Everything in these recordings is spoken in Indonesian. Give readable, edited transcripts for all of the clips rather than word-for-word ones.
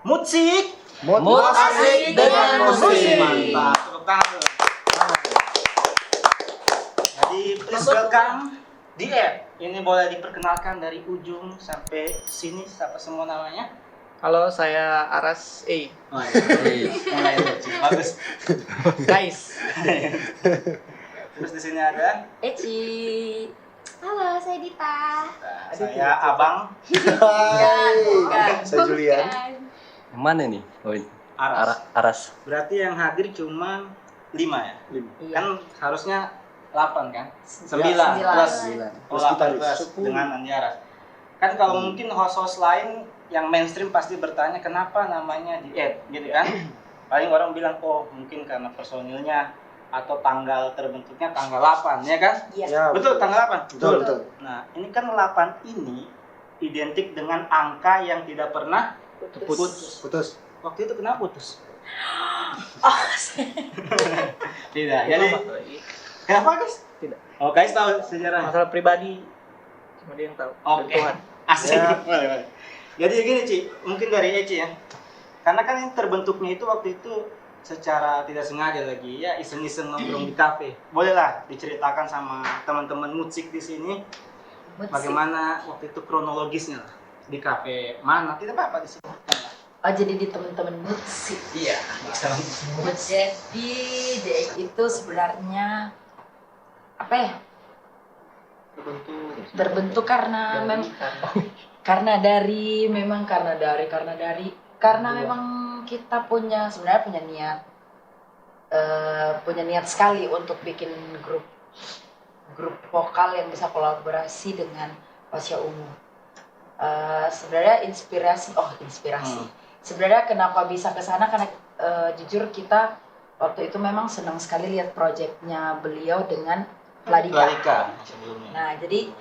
Musik. Musik dengan musik. Mantap. Tepuk tangan. Jadi please welcome Diet. Ini boleh diperkenalkan dari ujung sampai sini siapa semua namanya? Halo, saya Aras Oh, iya. Mulai lucu. Bagus. Guys. Terus di sini ada Eci. Halo, saya Dita. saya Abang Bukan. Saya Julian. Yang mana nih? Oh, ini. Aras. Aras. Berarti yang hadir cuma 5 ya? Iya. Kan harusnya 8 kan? 9 Sembilan. plus 9. Oh, Plus kita 8 plus dengan Andi Aras. Kan kalau mungkin host-host lain yang mainstream pasti bertanya kenapa namanya Diet gitu kan? Paling orang bilang oh mungkin karena personilnya atau tanggal terbentuknya tanggal 8 ya kan? Iya. Ya, Betul tanggal 8? Betul. Nah, ini kan 8 ini identik dengan angka yang tidak pernah putus. Waktu itu kenapa putus? Tidak. Jadi kenapa guys? Tidak. Oh guys tahu sejarah. Masalah pribadi cuma dia yang tahu. Oke. Dan Tuhan. Asik. Ya. Boleh. Jadi gini Ci, mungkin dari Eci ya. Karena kan ini terbentuknya itu waktu itu secara tidak sengaja lagi ya iseng-iseng nongkrong di kafe. Bolehlah diceritakan sama teman-teman musik di sini bagaimana waktu itu kronologisnya lah di kafe mana tidak apa-apa di sini. Oh, jadi di teman-teman musik. Iya. Jadi dia itu sebenarnya apa ya? Terbentuk karena karena memang kita sebenarnya punya niat sekali untuk bikin grup vokal yang bisa kolaborasi dengan Pasya Ungu. Sebenarnya inspirasi. Sebenarnya kenapa bisa ke sana karena jujur kita waktu itu memang senang sekali lihat proyeknya beliau dengan Vladika. Sebelumnya. Nah, jadi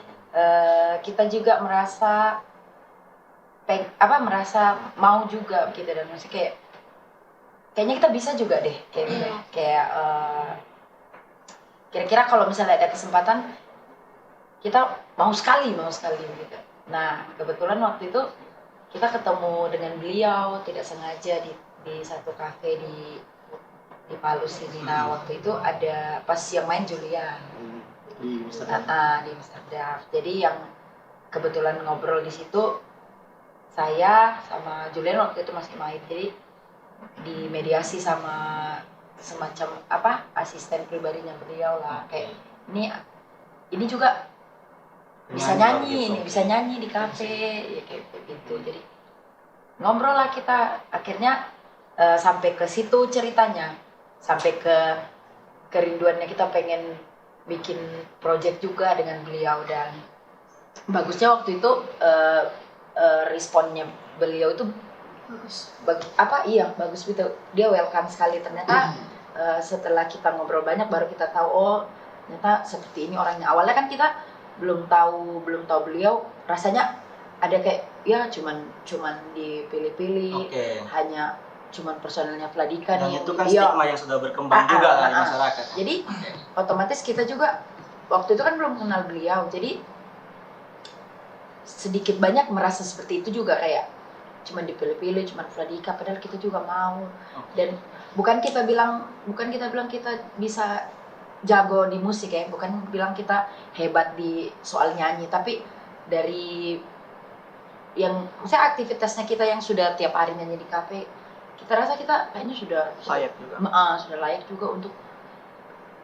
kita juga merasa mau juga gitu dan maksudnya kayaknya kita bisa juga deh kayak kira-kira kalau misalnya ada kesempatan kita mau sekali gitu. Nah, kebetulan waktu itu kita ketemu dengan beliau tidak sengaja di satu kafe di Palu sini. Nah, waktu itu ada pas yang main Julian Di Amsterdam. di Amsterdam. Jadi yang kebetulan ngobrol di situ saya sama Julian waktu itu masih main. Jadi dimediasi sama semacam asisten pribadinya beliau lah. Kayak ini juga bisa nyanyi di kafe ya kayak gitu. Jadi ngobrol lah kita akhirnya sampai ke situ ceritanya, sampai ke kerinduannya kita pengen bikin project juga dengan beliau. Dan bagusnya waktu itu responnya beliau itu bagus gitu. Dia welcome sekali ternyata. Setelah kita ngobrol banyak baru kita tahu oh ternyata seperti ini orangnya. Awalnya kan kita belum tahu beliau, rasanya ada kayak ya cuman dipilih-pilih, hanya cuman personelnya Vladika Dan nih. itu kan stigma yang sudah berkembang juga lah di masyarakat. Jadi otomatis kita juga waktu itu kan belum kenal beliau, jadi sedikit banyak merasa seperti itu juga kayak cuman dipilih-pilih, cuman Vladika, padahal kita juga mau. Dan bukan kita bilang kita bisa jago di musik ya, bukan bilang kita hebat di soal nyanyi, tapi dari yang misalnya aktivitasnya kita yang sudah tiap hari nyanyi di kafe, kita rasa kita kayaknya sudah layak juga untuk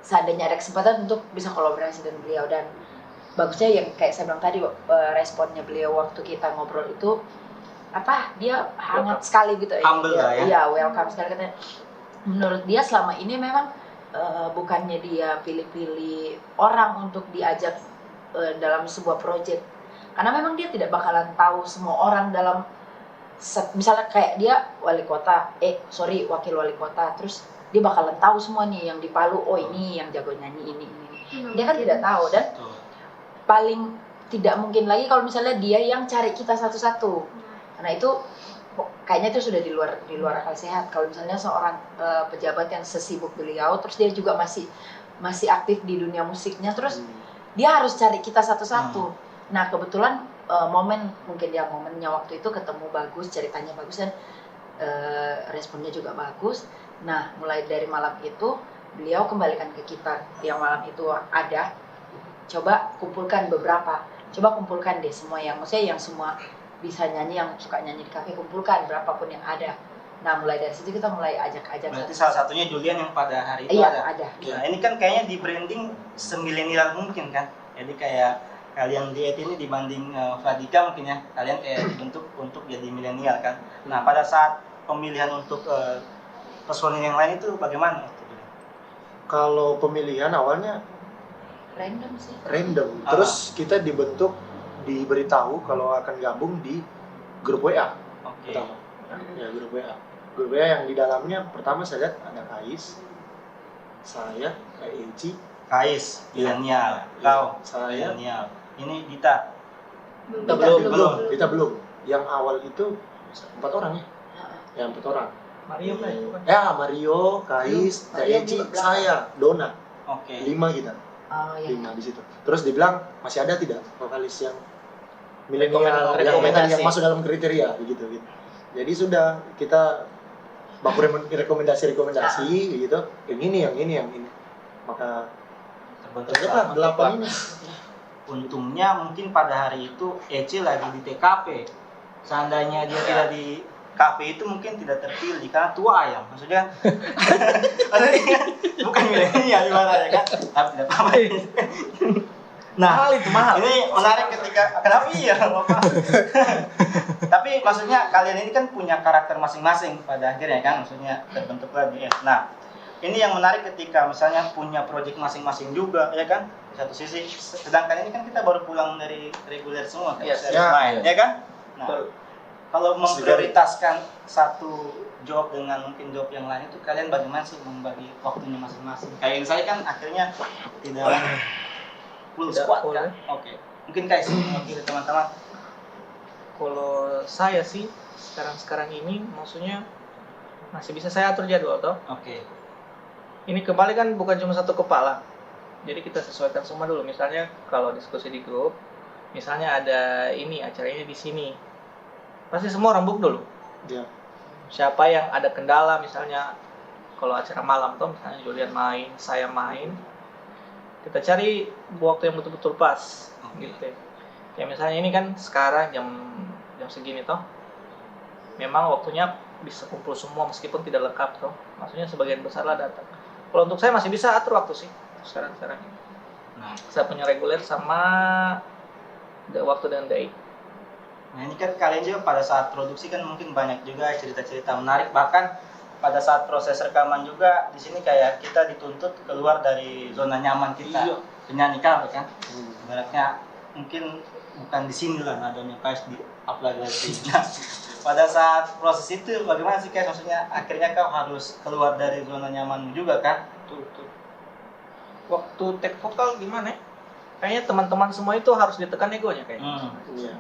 seandainya ada kesempatan untuk bisa kolaborasi dengan beliau. Dan bagusnya yang kayak saya bilang tadi, responnya beliau waktu kita ngobrol itu dia hangat sekali gitu. Humble lah ya. Iya, welcome sekali katanya. Menurut dia selama ini memang bukannya dia pilih-pilih orang untuk diajak dalam sebuah proyek, karena memang dia tidak bakalan tahu semua orang dalam misalnya kayak dia wakil wali kota, terus dia bakalan tahu semua nih yang di Palu, oh ini yang jago nyanyi ini. Dia kan tidak tahu. Dan paling tidak mungkin lagi kalau misalnya dia yang cari kita satu-satu, karena itu kayaknya itu sudah di luar akal sehat. Kalau misalnya seorang pejabat yang sesibuk beliau, terus dia juga masih aktif di dunia musiknya, terus dia harus cari kita satu-satu. Nah kebetulan momennya waktu itu ketemu bagus, ceritanya bagus, dan responnya juga bagus. Nah, mulai dari malam itu beliau kembalikan ke kita yang malam itu ada. Coba kumpulkan beberapa. Coba kumpulkan deh semua yang maksudnya yang semua bisa nyanyi, yang suka nyanyi di kafe, kumpulkan berapapun yang ada. Nah, mulai dari situ kita mulai ajak-ajak. Berarti salah satunya Julian yang pada hari itu Iya, ada. ada. Nah, ini kan kayaknya di branding semilenial mungkin kan. Jadi kayak kalian diet ini dibanding Fradika mungkin ya, kalian kayak dibentuk untuk jadi milenial kan. Nah, pada saat pemilihan untuk personil yang lain itu bagaimana? Kalau pemilihan awalnya Random sih. random, terus kita diberitahu kalau akan gabung di grup WA Oke. pertama. Ya, grup WA. Grup WA yang di dalamnya pertama saya lihat ada Kais, saya, Kak Eci, Kais, milenial, ya, kau, saya. milenial. Ini Dita. Kita belum. Yang awal itu 4 orang ya? Ya 4 orang. Mario kan itu kan. Ya Mario, Kais, Kak Mario Eci, di belakang. saya, Dona. Oke. 5 kita. Oh ya. 5 di situ. Terus dibilang masih ada tidak vokalis yang milenial Rekomendasi. yang masuk dalam kriteria gitu. Jadi sudah kita baku rekomendasi gitu. Yang ini. Maka ternyata 8 ini. Untungnya mungkin pada hari itu Ece lagi di TKP. Seandainya dia tidak di kafe itu mungkin tidak terpilih karena tua ya, maksudnya bukan milenial gimana ya kan, tapi tidak apa-apa. Nah, Mahal itu, mahal. ini menarik ketika kenapa iya Bapak? Tapi maksudnya kalian ini kan punya karakter masing-masing pada akhirnya kan, maksudnya terbentuklah di S. Nah, ini yang menarik ketika misalnya punya proyek masing-masing juga ya kan, di satu sisi, sedangkan ini kan kita baru pulang dari reguler semua kan, Yes. series Ya, main, ya kan? Nah, Betul. kalau memprioritaskan satu job dengan mungkin job yang lain itu kalian bagaimana sih membagi waktunya masing-masing? Kayak saya kan akhirnya tidak full Tidak squad full, kan? ya. Oke. Mungkin kayak mewakili teman-teman. Kalau saya sih sekarang ini maksudnya masih bisa saya atur jadwal toh. Oke. Ini kembali kan bukan cuma satu kepala. Jadi kita sesuaikan semua dulu. Misalnya kalau diskusi di grup, misalnya ada ini acaranya di sini, pasti semua rembuk dulu. Ya. Siapa yang ada kendala misalnya kalau acara malam tuh misalnya Julian main, saya main, kita cari waktu yang betul-betul pas. Gitu. Ya misalnya ini kan sekarang jam segini toh, memang waktunya bisa kumpul semua meskipun tidak lengkap toh. Maksudnya sebagian besar lah datang. Kalau untuk saya masih bisa atur waktu sih sekarang ini. Nah, Saya punya reguler sama waktu dan day. Nah ini kan kalian juga pada saat produksi kan mungkin banyak juga cerita-cerita menarik, bahkan pada saat proses rekaman juga di sini kayak kita dituntut keluar dari zona nyaman kita, Iya. penyanyi cover kan, ibaratnya mungkin bukan di sini lah nadanya kayak di upload lagi. Nah, pada saat proses itu bagaimana sih kayak maksudnya akhirnya kau harus keluar dari zona nyamanmu juga kan? Tuh. Waktu take vokal gimana ya? Kayaknya teman-teman semua itu harus ditekan egonya kayaknya. Iya.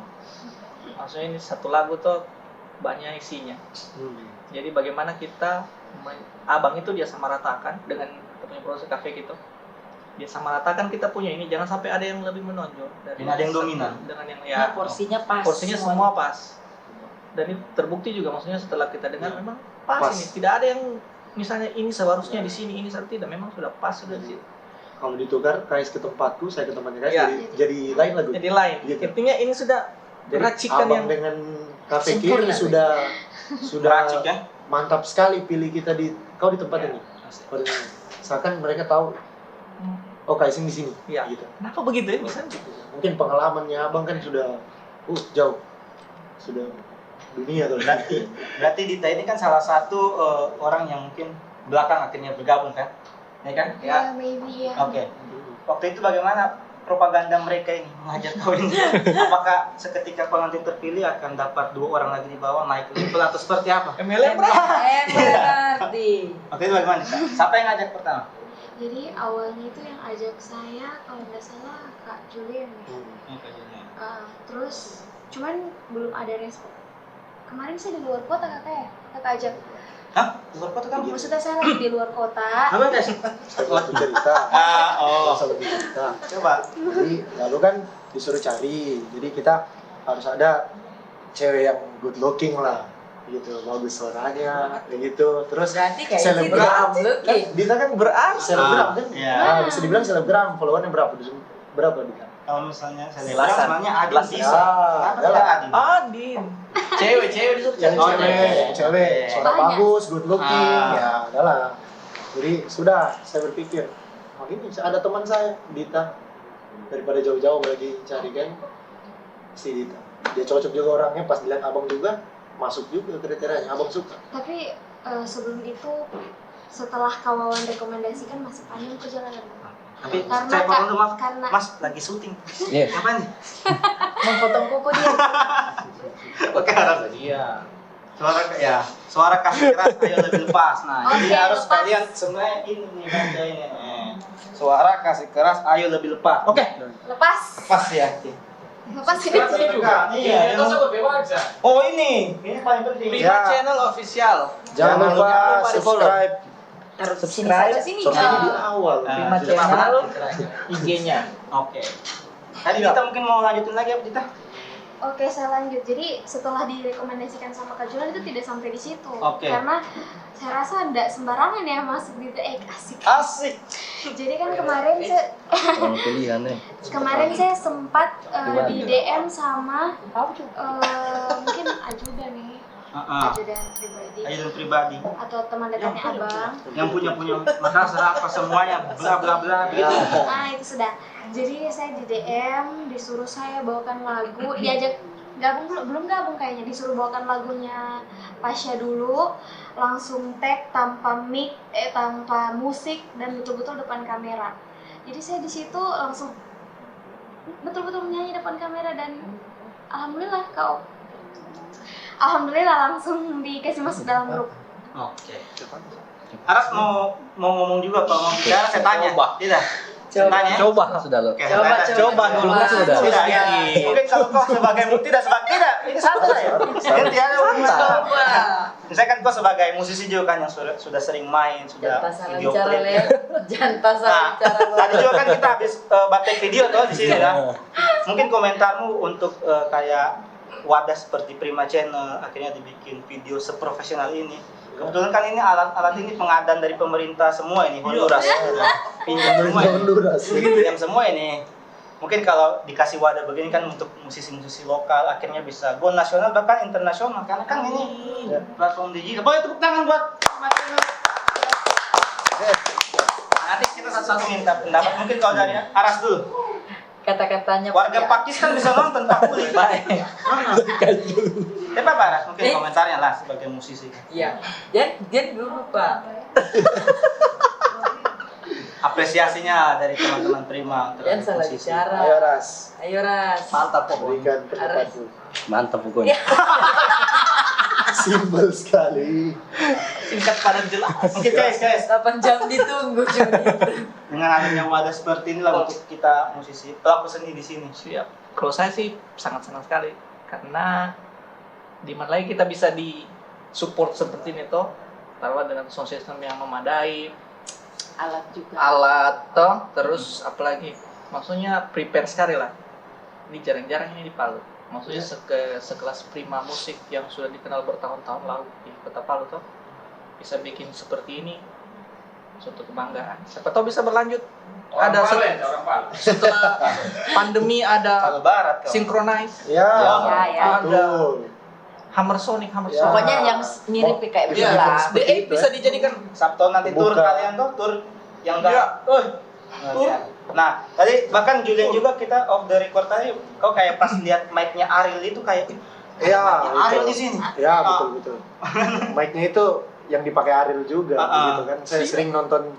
Maksudnya ini satu lagu tuh banyak isinya. Jadi bagaimana kita abang itu dia samaratakan dengan kita punya proses kafe gitu. Dia samaratakan kita punya ini, jangan sampai ada yang lebih menonjol dari Dan ada yang dominan. dengan yang Ini ya porsinya pas. porsinya semuanya. semua pas. Dan itu terbukti juga maksudnya setelah kita dengar memang pas, Pas. ini. Tidak ada yang misalnya ini seharusnya di sini, ini seharusnya tidak, memang sudah pas sudah di situ. Kalau ditukar Kais ke tempatku, saya ke tempatnya Kais, Iya. jadi lain lagu. Jadi lain. Gitu. Intinya ini sudah Jadi racikan abang yang dengan kafe Sempurna. kiri sudah Racik ya? mantap sekali pilih kita kau di tempat Ya. ini. Seakan mereka tahu oh Kaising di sini. Iya. Gitu. Kenapa begitu ya bisa? Mungkin pengalamannya abang kan sudah jauh. Sudah dunia tuh. Berarti Dita ini kan salah satu orang yang mungkin belakang akhirnya bergabung kan? Ya kan? Ya, maybe ya. Oke. Waktu itu bagaimana propaganda mereka ini mengajak kau ini? Apakah seketika kau nanti terpilih akan dapat 2 orang lagi di bawah naik level atau seperti apa? MLM berapa? Berarti. Waktu itu bagaimana? Dita? Siapa yang ngajak pertama? Jadi awalnya itu yang ajak saya kalau nggak salah Kak Julian ya. Terus cuman belum ada respon. Kemarin saya di luar kota kakak ya, kakak ajak. Hah? Luar kota kamu? Maksudnya saya lagi di luar kota. Apa guys? Satu cerita. Satu cerita. Coba. Jadi lalu kan disuruh cari. Jadi kita harus ada cewek yang good looking lah. gitu, bagus suaranya, gitu. Terus Berarti kayak selebgram, gitu, kan Dita kan Berarti. selebgram kan? Iya. Nah, bisa dibilang selebgram, followernya berapa Dita? Kalau misalnya saya Belasan. sebenarnya Adin Belasan. bisa. Kenapa Ya, tidak Adin? Adin. Cewek di situ. Yang Oh, cewek, iya. cewek, suara Banyak. bagus, good looking, Ah. ya adalah. Jadi sudah, saya berpikir, oh ini ada teman saya, Dita, daripada jauh-jauh lagi cari kan, si Dita. Dia cocok juga orangnya, pas dilihat abang juga, masuk juga kriterianya, abang suka. Tapi sebelum itu setelah kawan rekomendasikan masih panjang perjalanan. Tapi Karena saya potong dulu, maaf. karena Mas lagi syuting. Iya. Ngapain nih? Memotong kuku dia. Oke, harus Iya. suara kasih keras ayo lebih lepas. Nah, Oke, jadi harus lepas. kalian sebenarnya ini nih baca ini. Suara kasih keras ayo lebih lepas. Oke, lepas pas ya. lepas Keras ini. juga. Iya. Oh ini paling penting. Prima Ya. Channel official. Jangan lupa lupa di-follow. subscribe, Taruh sini Subscribe. saja sini. soalnya di Ah. awal. Prima Di Channel depan. IG-nya. Oke. Tadi kita mungkin mau lanjutin lagi apa Dita? Oke, saya lanjut. Jadi setelah direkomendasikan sama Kak Julan itu tidak sampai di situ. Oke. Karena saya rasa tidak sembarangan ya masuk di asik. Asik. Jadi kan kemarin Pilihan nih. kemarin saya sempat Gimana? di DM sama mungkin ajudan nih, ajudan pribadi Ajudan pribadi atau teman dekatnya abang. yang punya Makassar apa semuanya bla bla bla gitu. Nah itu sudah. Jadi saya di DM disuruh saya bawakan lagu, diajak gabung belum gabung kayaknya, disuruh bawakan lagunya Pasha dulu, langsung tag tanpa mic, tanpa musik dan betul-betul depan kamera. Jadi saya di situ langsung betul-betul menyanyi depan kamera dan alhamdulillah langsung dikasih masuk dalam grup. Oke. Aras mau ngomong juga kalau mau bicara saya tanya. Coba. Tidak. Saya Coba. tanya. Coba. Sudah lo. Oke, Coba, saya tanya. Coba dulu sudah. Sudah ya. Iya. Mungkin kalau kau sebagai tidak ini santai ya. Ganti aja. Coba. Misalkan kau sebagai musisi juga kan yang sudah sering main, sudah Jangan salah video bicara klip. Le. Jangan salah Nah, bicara Le. tadi juga kan kita habis batek video tuh di sini ya. Mungkin komentarmu untuk kayak wadah seperti Prima Channel akhirnya dibikin video seprofesional ini. Kebetulan kan ini alat ini pengadaan dari pemerintah semua ini Honduras. Pinjam semua ini. Honduras. Pinjam semua ini. Mungkin kalau dikasih wadah begini kan untuk musisi-musisi lokal akhirnya bisa go nasional bahkan internasional karena kan ini platform digital. Boleh tepuk tangan buat Prima Channel. Nanti kita satu-satu minta pendapat. Mungkin kalau dari Aras dulu. Kata-katanya Warga pakai- Pakistan bisa nonton Pak Kuli. Tapi apa Aras? Mungkin komentarnya lah sebagai musisi. Iya. Jadi dulu Pak. Apresiasinya dari teman-teman Prima Jangan terhadap salah musisi. bicara. Ayo Ras, Ayo Ras. Mantap pokoknya. berikan pendapatmu. Mantap pokoknya. Simpel sekali. Singkat padat jelas. Mungkin guys, 8 jam ditunggu cuy. dengan adanya wadah seperti inilah untuk kita musisi pelaku seni di sini. Siap. Kalau saya sih sangat senang sekali karena di mana lagi kita bisa di support seperti ini toh, taruhlah dengan sound system yang memadai, Alat juga. alat toh, terus apalagi maksudnya prepare sekali lah. Ini jarang-jarang ini di Palu. Maksudnya sekelas Prima Musik yang sudah dikenal bertahun-tahun lalu di Kota Palu toh bisa bikin seperti ini, suatu kebanggaan. Siapa tahu bisa berlanjut. Ada setelah pandemi ada Kalau barat kau. synchronize, Ya, Ya. betul. Hammer Sonic. Ya. Pokoknya yang mirip kayak Iya, begitulah. DE bisa dijadikan Sabtu nanti tur Buka. kalian tuh tur yang enggak. Iya. Tur. Nah, tadi bahkan Julian juga kita off the record tadi kau kayak pas lihat mic-nya Ariel itu kayak Ya, Ariel betul. di sini. Ya, betul. Mic-nya itu yang dipakai Ariel juga, gitu kan. Saya sering nonton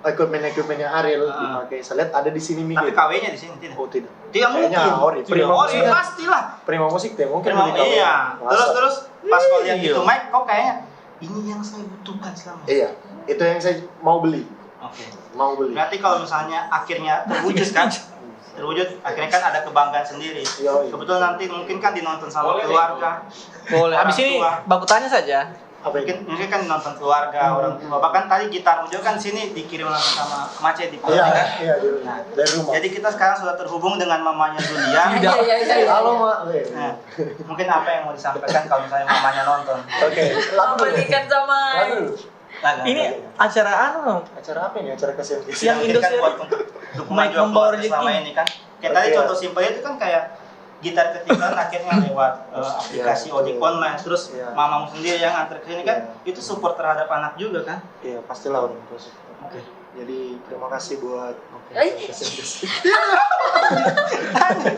equipment-equipmentnya Ariel dipakai. Saya lihat ada di sini Tapi mikir. KW-nya di sini tidak. Oh tidak. Tidak mungkin. Kayaknya ori. Tidak Prima ori, musik kan. pastilah. Prima musik deh mungkin Prima, beli KW. iya. Masa? Terus pas kau lihat Iya. itu mic kau kayaknya ini yang saya butuhkan selama. Iya, itu yang saya mau beli. Oke. Mau beli. Berarti kalau misalnya akhirnya terwujud kan, akhirnya kan ada kebanggaan sendiri. Yoi. Kebetulan nanti mungkin kan dinonton sama keluarga. boleh. Orang Habis ini tua. baku tanya saja. Apa ini? Mungkin kan nonton keluarga, orang tua. Bahkan tadi gitar juga kan sini dikirim langsung sama Mace di Iya, kan? iya dulu. Nah, Dari rumah. Jadi kita sekarang sudah terhubung dengan mamanya Julia. Iya. Halo, Mak. Nah, mungkin apa yang mau disampaikan kalau misalnya mamanya nonton? Oke, lagu dulu. Balikan sama. Lagu dulu. Lagu. Ini acara Acara apa ini? Acara kasihan Yang Mungkin kan Indosiar. buat untuk dukungan Mike juga membawa keluarga selama rezeki. ini kan. Kayak tadi Oke. contoh simpel itu kan kayak gitar ketikan akhirnya lewat aplikasi Iya, ojek betul. online, terus Iya. mamamu sendiri yang antar ke sini kan, itu support terhadap anak juga kan. Iya, pastilah orang tua sih. Oke. Jadi terima kasih buat Eh.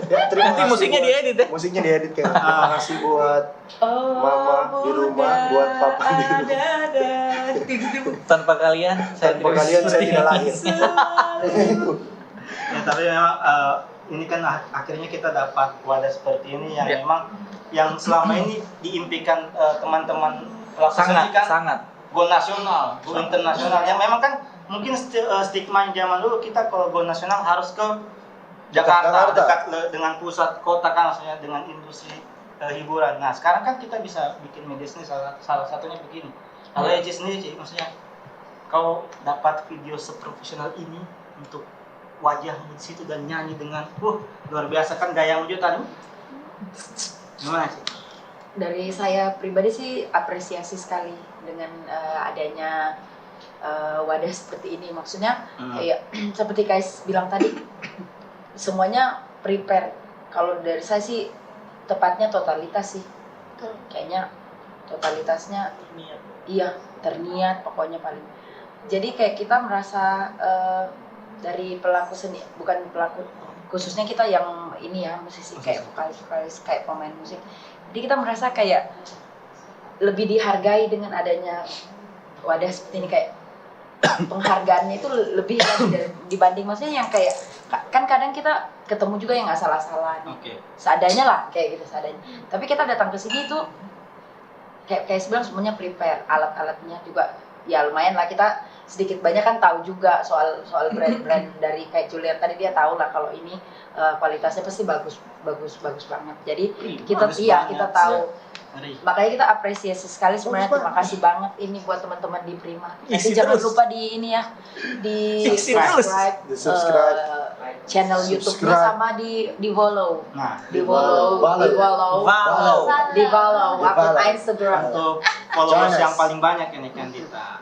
Ya, terima Nanti kasih musiknya buat- diedit ya. Musiknya diedit kan. Terima kasih buat Mama di rumah, buat Papa di rumah. Tanpa kalian Tanpa kalian saya tidak lahir. Ya, tapi memang ini kan akhirnya kita dapat wadah seperti ini yang Ya. memang yang selama ini diimpikan teman-teman pelaku sangat seni kan sangat. go nasional, go internasional. Yang memang kan mungkin stigma zaman dulu kita kalau go nasional harus ke Jakarta, Jakarta. dekat dengan pusat kota kan, maksudnya dengan industri hiburan. Nah sekarang kan kita bisa bikin media seni, salah satunya begini. Kalau Eci sendiri Ci, maksudnya kau dapat video seprofesional ini untuk wajahmu di situ dan nyanyi dengan luar biasa kan gayamu juga tadi. Gimana sih? Dari saya pribadi sih apresiasi sekali dengan adanya wadah seperti ini. Maksudnya kayak seperti Kais bilang tadi, semuanya prepare. Kalau dari saya sih tepatnya totalitas sih. Betul. Kayaknya totalitasnya iya terniat pokoknya paling. Jadi kayak kita merasa dari pelaku seni, bukan pelaku khususnya kita yang ini ya musisi kayak vokalis kayak pemain musik. Jadi kita merasa kayak lebih dihargai dengan adanya wadah seperti ini, kayak penghargaannya itu lebih lagi dibanding maksudnya yang kayak kan kadang kita ketemu juga yang asal-asalan. Oke. Seadanya lah kayak gitu seadanya. Tapi kita datang ke sini tuh kayak sebenarnya semuanya prepare, alat-alatnya juga ya lumayan lah, kita sedikit banyak kan tahu juga soal brand-brand dari kayak Julian tadi, dia tahu lah kalau ini kualitasnya pasti bagus banget. Jadi kita Bagus kita banget, tahu. Ngeri. Makanya kita apresiasi sekali sebenarnya, terima kasih banget ini buat teman-teman di Prima. Nanti Isi jangan terus. lupa di ini ya, di Isi terus. subscribe channel YouTube-nya Subscribe. sama di follow. Nah, Di follow, Follow. di follow Di akun follow. Instagram. untuk followers Jonas. yang paling banyak ini kan Dita.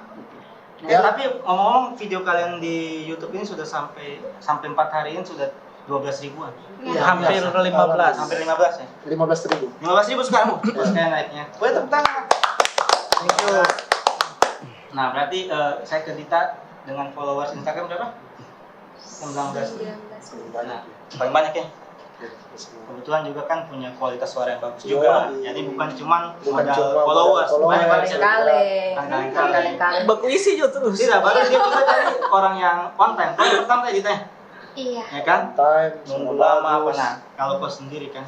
Nah, Tapi ngomong-ngomong video kalian di YouTube ini sudah sampai 4 hari ini sudah 12 ribuan. Iya. Hampir 15. Hampir 15 ya. 15.000. 15 ribu sekarang saya naiknya. Boleh tepuk tangan. Thank you. Nah berarti saya ke Dita dengan followers Instagram berapa? 19. 19. Nah paling banyak ya. Kebetulan juga kan punya kualitas suara yang bagus juga. Iya. Jadi bukan cuman Bukan modal cuma followers, modal banyak followers. kaleng-kaleng. Baku isi juga terus. Tidak, baru dia juga tadi orang yang on time. Kalau pertama tadi Dita, Iya. ya kan? Time, Nunggu semua lama apa bagus. nah? Kalau kau sendiri kan,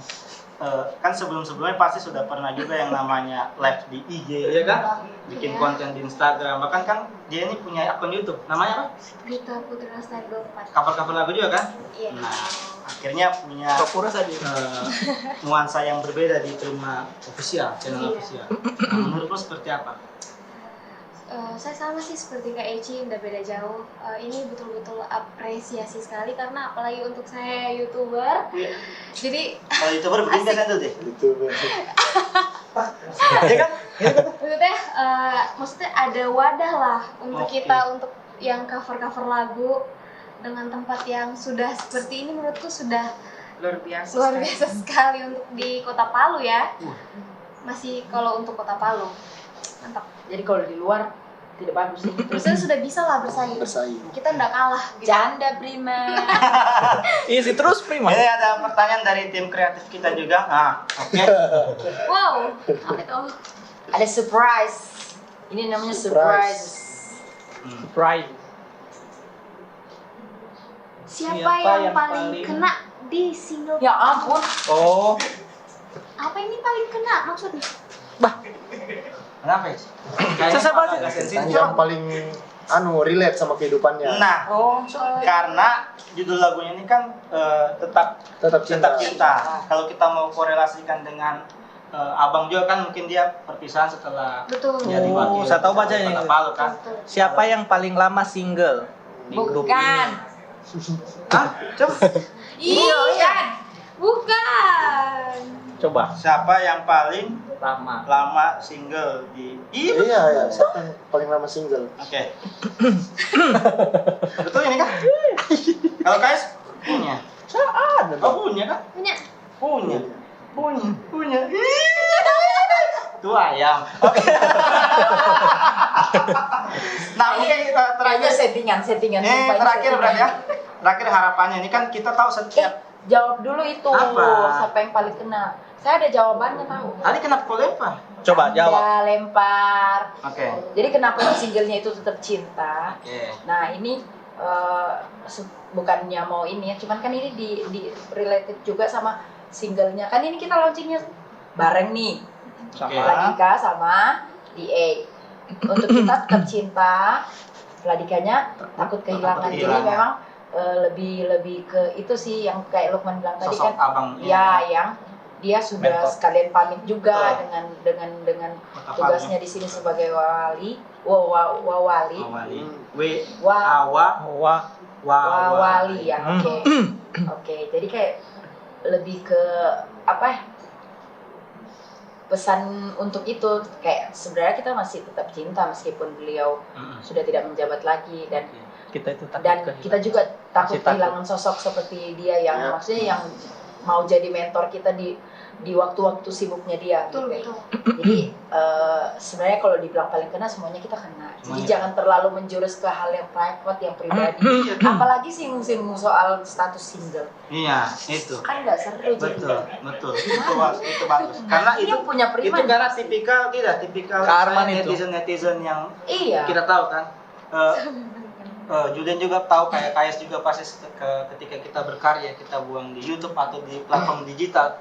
kan sebelumnya pasti sudah pernah juga yang namanya live di IG, ya kan? Bikin Iya. konten di Instagram. Bahkan kan dia ini punya akun YouTube. Namanya apa? Rita Putra Lestari 24. Cover-cover lagu juga kan? Iya. Nah, akhirnya punya Kapura saja. nuansa yang berbeda di Prima Official, channel Iya. official. Nah, menurut lo seperti apa? Saya sama sih seperti Kak Eci, udah beda jauh. Ini betul-betul apresiasi sekali karena apalagi untuk saya YouTuber. Iya. Jadi Kalau YouTuber begini kan tuh deh. Itu Ya kan? maksudnya ada wadah lah untuk Oke. kita untuk yang cover-cover lagu dengan tempat yang sudah seperti ini, menurutku sudah Luar biasa. luar biasa sekali untuk di Kota Palu ya. Masih kalau untuk Kota Palu mantap. Jadi kalau di luar tidak bagus sih. Terusnya sudah bisa lah bersaing. Kita nggak kalah. Gitu. Canda Prima. Isi terus Prima. Ini ada pertanyaan dari tim kreatif kita juga. Nah, oke. Wow, apa itu? Ada surprise. Ini namanya Surprise. surprise. Pride. Siapa yang paling kena di single? Ya ampun. Oh, Apa ini paling kena maksudnya? Kenapa ya? Saya baca. Agak sensitif. yang paling relate sama kehidupannya. Nah, Oh, karena judul lagunya ini kan tetap Tetap cinta. cinta. Kalau kita mau korelasikan dengan abang juga kan mungkin dia perpisahan setelah Betul. jadi Oh, wakil saya tahu baca ini. Kota Palu kan. Betul. Siapa yang paling lama single di grup Bukan. ini? Hah? Coba. Iya. Bukan. Coba. Siapa yang paling Lama. lama single di Iya, siapa yang paling lama single? Oke. Betul ini kan? Kalau Kais punya. Ada. Oh punya kan? Punya. Punya. Itu ayam. Oke. Nah, mungkin kita Terakhir terakhir. settingan. Ini sumpah, terakhir settingan. berarti ya. Terakhir harapannya ini kan kita tahu setiap Jawab dulu itu. Apa? Siapa yang paling kena? Saya ada jawabannya tahu. tadi kenapa kau lempar? Coba jawab. Anda lempar. Oke. Jadi kenapa singlenya itu tetap cinta? Oke. Nah ini bukannya mau ini ya, cuman kan ini di related juga sama singlenya. Kan ini kita launchingnya bareng nih, Sama. Ladika sama DA. Untuk kita tetap cinta, Ladikanya takut kehilangan. Jadi kehilangan. memang lebih ke itu sih yang kayak Lukman bilang tadi Sosok kan. abang. Ya, yang dia sudah Mentor. sekalian pamit juga Betul. dengan tugasnya di sini sebagai wali, wawali, Wali. wawali ya. Hmm. Oke. Oke, jadi kayak lebih ke apa ya? Pesan untuk itu kayak sebenarnya kita masih tetap cinta meskipun beliau sudah tidak menjabat lagi Kita itu takut dan kehilangan. kita juga takut Masih takut. kehilangan sosok seperti dia yang Ya. maksudnya yang mau jadi mentor kita di waktu-waktu sibuknya dia Betul, gitu. betul. Jadi sebenarnya kalau dibilang paling kena semuanya kita kena. Jadi Semuanya. jangan terlalu menjurus ke hal yang private, yang pribadi. Iya, Apalagi singgung-singgung soal status single. Iya, itu. Kan nggak seru Betul, jadi. betul. Itu bagus. Karena Ini itu punya itu pribadi. karena tipikal Kearman itu. netizen yang Iya. kita tahu kan. Julian juga tahu kayak Kayas juga pasti ketika kita berkarya kita buang di YouTube atau di platform digital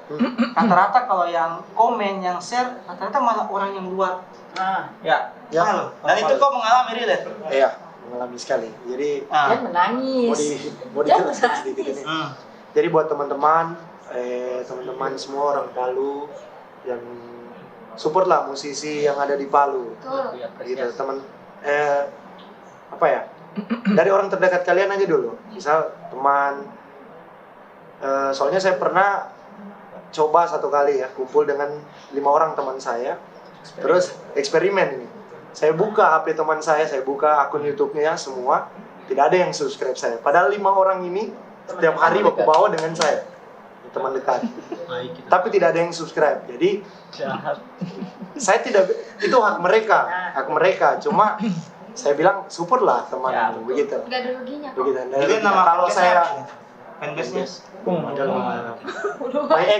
rata-rata kalau yang komen yang share rata-rata malah orang yang luar Nah, Ya. Ya. Halo. Dan itu kok mengalami relate. Iya, mengalami sekali. Jadi dia Ah. menangis. mau dijelaskan sedikit ini. Hmm. Jadi buat teman-teman semua orang Palu yang support lah musisi yang ada di Palu. Betul. Gitu, teman apa ya? Dari orang terdekat kalian aja dulu. Misal teman soalnya saya pernah coba satu kali ya kumpul dengan 5 orang teman saya. Terus eksperimen ini. Saya buka HP teman saya buka akun YouTube-nya semua, tidak ada yang subscribe saya. Padahal 5 orang ini setiap hari aku bawa dengan saya. Teman dekat. Baik kita. Tapi tidak ada yang subscribe. Jadi Jahat. saya tidak, itu hak mereka. Cuma saya bilang support lah teman Ya, itu, begitu. Nggak ada ruginya kok. Begitu. Jadi nama Kalau saya fanbase-nya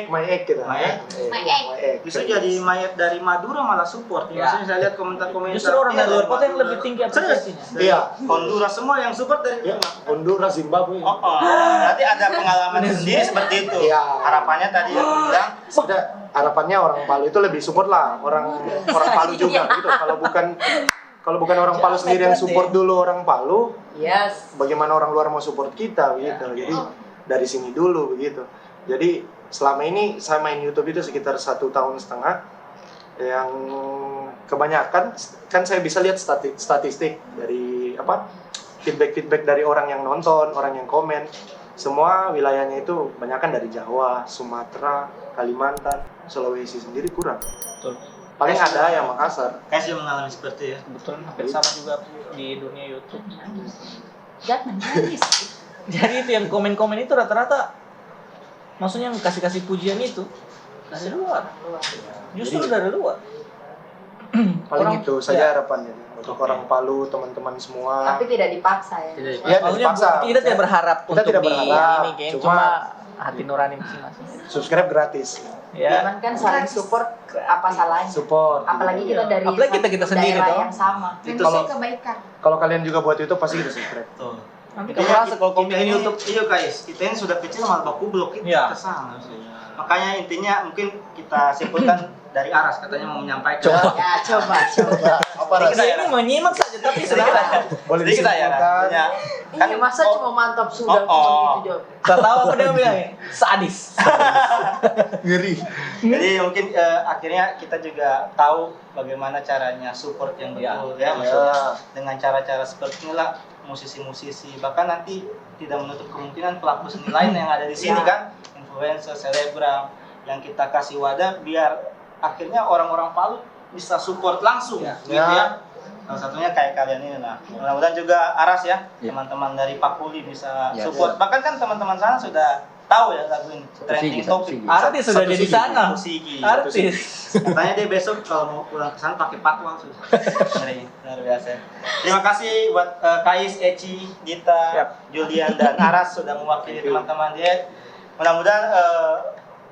my egg kita. My Egg? My Egg. Justru jadi mayat dari Madura malah support. Ya. Maksudnya saya lihat komentar-komentar. Justru orang dari luar kota yang Madura. lebih tinggi Serius? apresiasinya. Dari Iya. Honduras semua yang support dari Ya, Honduras, Zimbabwe. Berarti ada pengalaman sendiri seperti itu. Iya. Harapannya tadi yang aku bilang Sudah, harapannya orang Palu itu lebih support lah, orang Palu juga gitu. Kalau bukan orang Palu sendiri yang support dulu orang Palu, Yes. bagaimana orang luar mau support kita begitu. Jadi dari sini dulu begitu. Jadi selama ini saya main YouTube itu sekitar 1,5 tahun. Yang kebanyakan kan saya bisa lihat statistik dari feedback dari orang yang nonton, orang yang komen. Semua wilayahnya itu kebanyakan dari Jawa, Sumatera, Kalimantan, Sulawesi sendiri kurang. Betul. Paling ada yang Makassar. kayak sih mengalami seperti ya. Betul, hampir sama juga di dunia YouTube. Jangan nangis. Jadi itu yang komen-komen itu rata-rata maksudnya yang kasih pujian itu dari luar. Justru Jadi- dari luar. Paling Orang- itu ya. saja harapannya untuk orang Palu, teman-teman semua. Tapi tidak dipaksa ya. Tidak Ya, Maksudnya dipaksa. kita tidak berharap Kita untuk tidak di berharap, ini Ken. cuma- Cuma hati nurani masing-masing. Subscribe gratis. Ya. Cuman kan saling support apa salahnya? Support. Apalagi kita dari Apalagi kita satu sendiri, daerah toh. yang sama. Itu Kalau- sih kebaikan. Kalau kalian juga buat YouTube pasti kita subscribe. Tuh. Nanti kamu rasa kalau komen ini YouTube. Iya guys, kita ini sudah kecil malah baku blok itu Iya. kesana. Makanya intinya mungkin kita simpulkan dari Aras katanya mau menyampaikan. Coba. Ya coba. Paras. Sedikit Ini menyimak saja tapi Sedikit sudah. aja. Boleh Sedikit aja. disimpulkan. Ya. Iya, masa cuma mantap sudah cuma gitu jawab. Saya tahu apa dia bilang. Sadis. Ngeri. Jadi mungkin akhirnya kita juga tahu bagaimana caranya support yang betul ya, maksudnya dengan cara-cara seperti inilah musisi-musisi, bahkan nanti tidak menutup kemungkinan pelaku seni lain yang ada di sini kan, influencer, selebgram, yang kita kasih wadah biar akhirnya orang-orang Palu bisa support langsung gitu ya. Salah satunya kayak kalian ini lah. Mudah-mudahan juga Aras ya, teman-teman dari Pakuli bisa support. Bahkan kan teman-teman sana sudah tahu ya lagu ini trending topik. Artis sudah jadi sana. Artis. Katanya dia besok kalau mau pulang ke sana pakai patwal susah. Ngeri, luar biasa. Terima kasih buat Kais, Eci, Dita, Julian dan Aras sudah mewakili teman-teman dia. Mudah-mudahan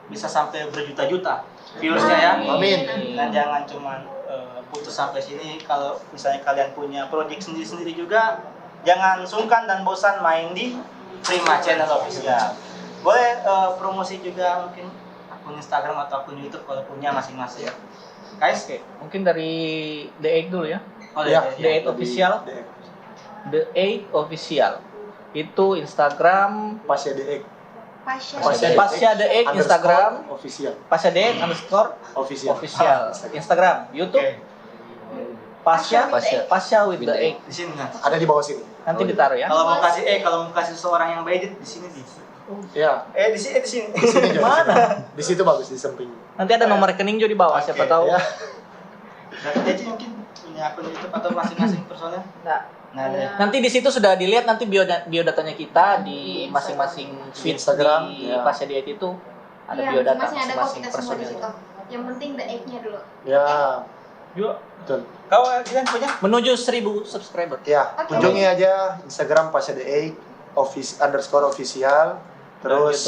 bisa sampai berjuta-juta viewersnya ya. Amin. Dan jangan cuma putus sampai sini. Kalau misalnya kalian punya project sendiri-sendiri juga, jangan sungkan dan bosan main di Prima Channel Official. Boleh promosi juga mungkin akun Instagram atau akun YouTube kalau punya masing-masing. Guys, Mungkin dari The 8 dulu ya. oh Ya. The 8 official. The 8 official. Itu Instagram Pasya DX. Pasya The 8 Instagram. Official. Pasya The 8 underscore Official. official. Instagram, YouTube. Pasya with the 8. di sini kan. Ada di bawah sini. Nanti ditaruh ya. Kalau mau kasih seseorang yang by di sini di. Ya. Di sini di sini. Di sini juga. Mana? Di situ bagus di samping. Nanti ada nomor rekening juga di bawah, siapa tahu. Ya. Berarti Eci mungkin punya akun YouTube atau masing-masing personnya? Enggak. Nah, ada. Nanti di situ sudah dilihat nanti biodatanya kita di masing-masing feed Instagram, di ya. Pasya The 8 itu ada Iya, biodata masih ada kok masing-masing kita semua di personil. situ. Yang penting the egg-nya dulu. Ya. Yuk, Betul. kau kalian punya? Menuju 1000 subscriber. Ya, Oke. kunjungi aja Instagram Pasya DX _official. Terus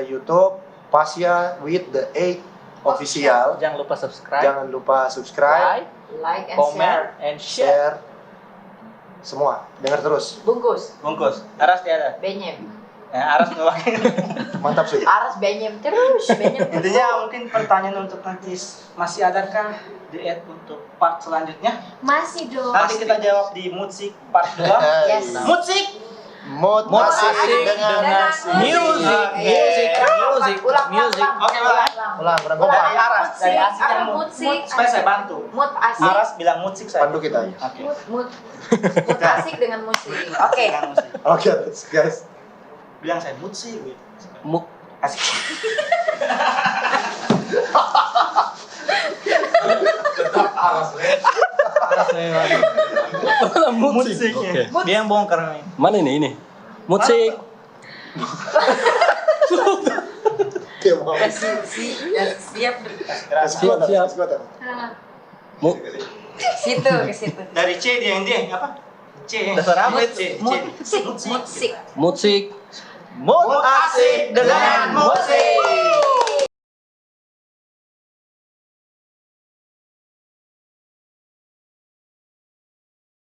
YouTube Pasya with the 8 official. Jangan lupa subscribe, Jangan lupa subscribe, Like and comment, share. and share. share, semua. Dengar terus. Bungkus. Bungkus. Aras tiada. Benyem. Aras ngewakil. Mantap sih. Aras benyem terus, benyem. Intinya mungkin pertanyaan untuk nanti masih adakah diet untuk part selanjutnya? Masih dong. Nanti kita jawab di Musik part 2. Yes. Musik. Mood Musik asik dengan dengan music. Oke, ulang. ulang kompak. Dari Aras, dari asik yang mood. Musik. Supaya saya bantu. Mood asik. Aras bilang musik saya. Pandu kita. Oke. Mood asik dengan musik. Oke. Bilang musik. Oke, guys. Bilang saya musik gitu. Muk. Asik. Musiknya. Dia yang bongkar nih. Mana ini? Musik. Oke, mau. Siap. Siap, siap. Nah, Mu Situ ke situ. Dari C dia yang dia apa? C. Dasar apa itu? C. Musik. musik. Mood asik dengan musik.